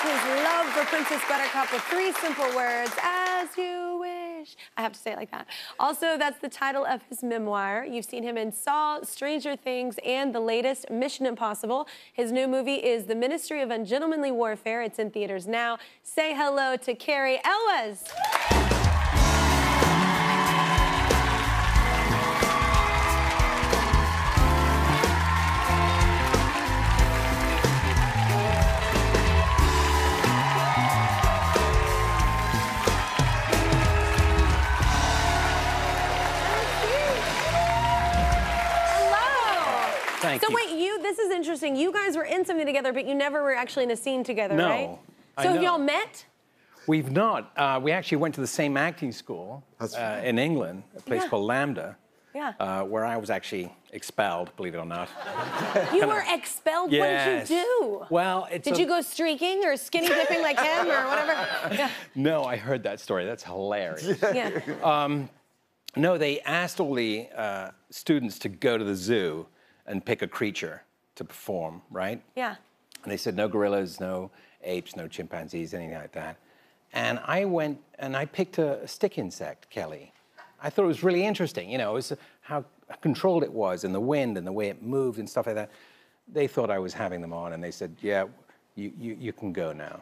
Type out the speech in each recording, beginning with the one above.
his love for Princess Buttercup with 3 simple words, as you wish. I have to say it like that. Also, that's the title of his memoir. You've seen him in Saw, Stranger Things, and the latest, Mission Impossible. His new movie is The Ministry of Ungentlemanly Warfare. It's in theaters now. Say hello to Cary Elwes. Thank you. Wait, this is interesting. You guys were in something together, but you never were actually in a scene together, right? No. So have y'all met? We've not. We actually went to the same acting school in England, a place called Lambda, where I was actually expelled, believe it or not. You were expelled? Yes. What did you do? Well, Did you go streaking or skinny dipping like him or whatever? Yeah. No, I heard that story. That's hilarious. Yeah. No, they asked all the students to go to the zoo and pick a creature to perform, right? Yeah. And they said no gorillas, no apes, no chimpanzees, anything like that. And I went and I picked a stick insect, Kelly. I thought it was really interesting, you know, it was how controlled it was and the wind and the way it moved and stuff like that. They thought I was having them on and they said, yeah, you can go now.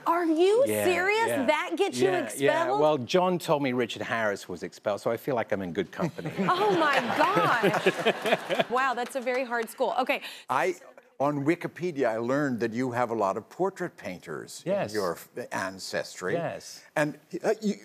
Are you serious? Yeah. That gets you expelled? Yeah, well, John told me Richard Harris was expelled, so I feel like I'm in good company. Oh, my gosh. Wow, that's a very hard school. Okay. On Wikipedia, I learned that you have a lot of portrait painters in your ancestry. Yes. And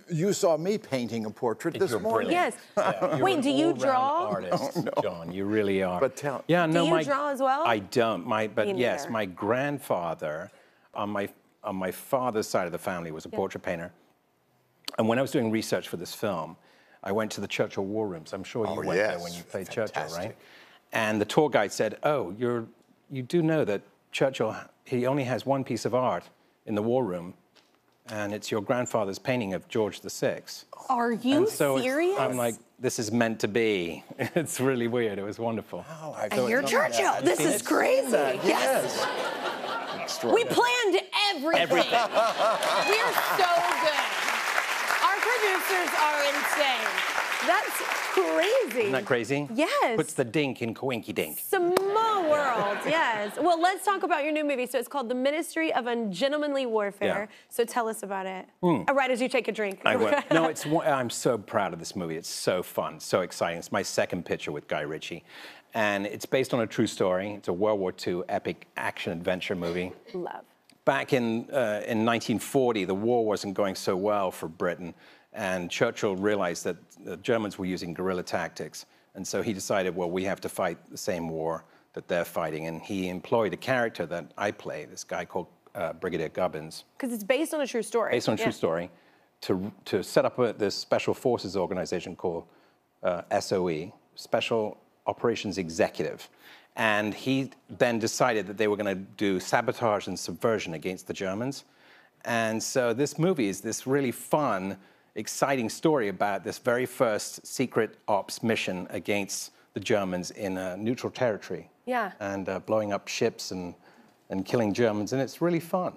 you saw me painting a portrait this morning. Yes. Yeah, wait, do you draw? Artist, John, you really are. But tell. Yeah, no, do you draw as well? I don't. But yes, my grandfather on my father's side of the family was a portrait painter. And when I was doing research for this film, I went to the Churchill war rooms. I'm sure you went there when you played Churchill, right? And the tour guide said, "Oh, you do know that Churchill, he only has one piece of art in the war room, and it's your grandfather's painting of George VI." Are you serious? I'm like, this is meant to be. It's really weird. It was wonderful. Oh, and you're Churchill. This is crazy. Yes. We planned everything. We're so good. Our producers are insane. That's crazy. Isn't that crazy? Yes. Puts the dink in Coinky Dink. Small world, yes. Well, let's talk about your new movie. So it's called The Ministry of Ungentlemanly Warfare. Yeah. So tell us about it. Right as you take a drink. I will. No, I'm so proud of this movie. It's so fun, so exciting. It's my second picture with Guy Ritchie. And it's based on a true story. It's a World War II epic action-adventure movie. Love. Back in 1940, the war wasn't going so well for Britain. And Churchill realized that the Germans were using guerrilla tactics. And so he decided, well, we have to fight the same war that they're fighting. And he employed a character that I play, this guy called Brigadier Gobbin. Because it's based on a true story. Based on a true story, to set up this special forces organization called SOE, Special Operations Executive. And he then decided that they were going to do sabotage and subversion against the Germans. And so this movie is this really fun, exciting story about this very first secret ops mission against the Germans in neutral territory. Yeah. And blowing up ships and killing Germans, and it's really fun.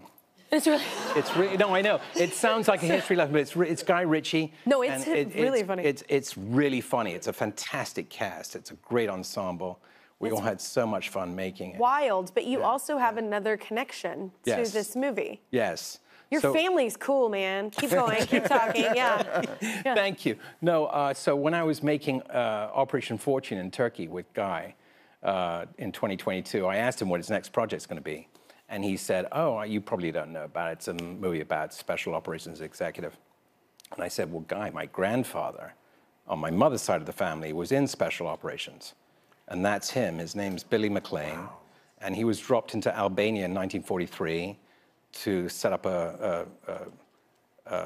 It's really... No, I know. It sounds like a history lesson, but it's Guy Ritchie. No, it's really funny. It's really funny. It's a fantastic cast. It's a great ensemble. We all had so much fun making it. Wild, but you also have another connection to this movie. Yes. Your family's cool, man. Keep going, keep talking, yeah. Thank you. No, so when I was making Operation Fortune in Turkey with Guy in 2022, I asked him what his next project's going to be. And he said, oh, you probably don't know about it. It's a movie about Special Operations Executive. And I said, well, Guy, my grandfather on my mother's side of the family was in Special Operations. And that's him. His name's Billy McLean. Wow. And he was dropped into Albania in 1943 to set up a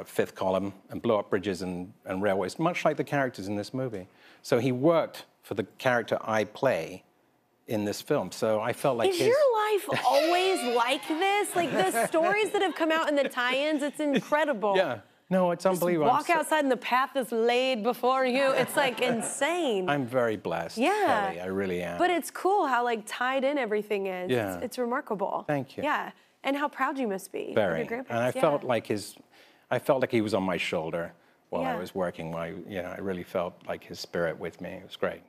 fifth column and blow up bridges and railways, much like the characters in this movie. So he worked for the character I play in this film. So I felt like Is your life always like this? Like the stories that have come out in the tie-ins, it's incredible. Yeah. No, it's unbelievable. Just walk outside and the path is laid before you. It's like insane. I'm very blessed, Kelly. I really am. But it's cool how like tied in everything is. Yeah. It's remarkable. Thank you. Yeah. And how proud you must be. Very. Of your And I felt like he was on my shoulder while Yeah. I was working. I really felt like his spirit with me. It was great.